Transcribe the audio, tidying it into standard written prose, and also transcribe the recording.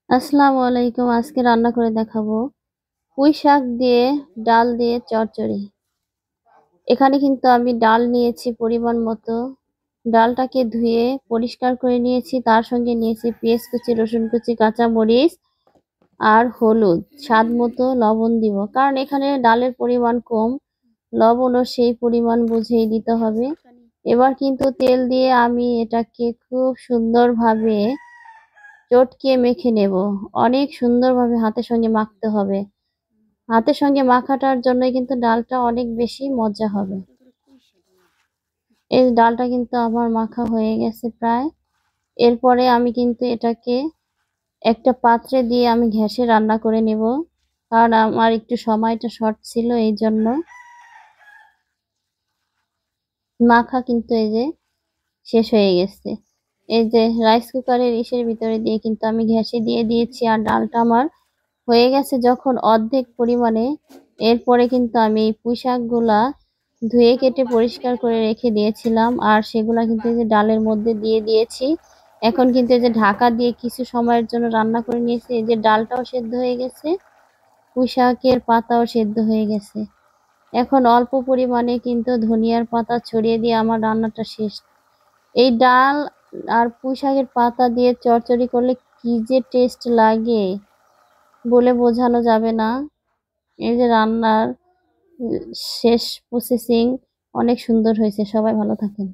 আসসালামু আলাইকুম। আজকে রান্না করে দেখাবো পুঁই শাক দিয়ে ডাল দিয়ে চচ্চড়ি। এখানে কিন্তু আমি ডাল নিয়েছি পরিমাণ মতো। ডালটাকে ধুয়ে পরিষ্কার করে নিয়েছি, তার সঙ্গে নিয়েছি পেঁয়াজ কুচি, রসুন কুচি, কাঁচা মরিচ আর হলুদ, স্বাদ মতো লবণ দিব, কারণ এখানে ডালের পরিমাণ কম, লবণও সেই পরিমাণ বুঝেই দিতে হবে। এবার কিন্তু তেল দিয়ে আমি এটাকে খুব সুন্দরভাবে চটকে মেখে নেব। অনেক সুন্দরভাবে হাতের সঙ্গে মাখতে হবে। হাতের সঙ্গে মাখাটার জন্যই কিন্তু ডালটা অনেক বেশি মজা হবে। এই ডালটা কিন্তু আমার মাখা হয়ে গেছে প্রায়। এরপরে আমি কিন্তু এটাকে একটা পাত্রে দিয়ে আমি গ্যাসে রান্না করে নেব, কারণ আমার একটু সময়টা শর্ট ছিল, এই জন্য। মাখা কিন্তু এই যে শেষ হয়ে গেছে। এই যে রাইস কুকারের ইসের ভিতরে দিয়ে কিন্তু আমি গ্যাসে দিয়ে দিয়েছি, আর ডালটা আমার হয়ে গেছে যখন অর্ধেক পরিমাণে। এরপরে কিন্তু আমি এই পুঁই শাকগুলা ধুয়ে কেটে পরিষ্কার করে রেখে দিয়েছিলাম, আর সেগুলা কিন্তু এই যে ডালের মধ্যে দিয়ে দিয়েছি। এখন কিন্তু এই যে ঢাকা দিয়ে কিছু সময়ের জন্য রান্না করে নিয়েছি। এই যে ডালটাও সেদ্ধ হয়ে গেছে, পুঁই শাকের পাতাও সেদ্ধ হয়ে গেছে। এখন অল্প পরিমাণে কিন্তু ধনিয়ার পাতা ছড়িয়ে দিয়ে আমার রান্নাটা শেষ। এই ডাল আর পুঁই শাকের পাতা দিয়ে চচ্চড়ি করলে কি যে টেস্ট লাগে বলে বোঝানো যাবে না। এই যে রান্নার শেষ প্রসেসিং অনেক সুন্দর হয়েছে। সবাই ভালো থাকেন।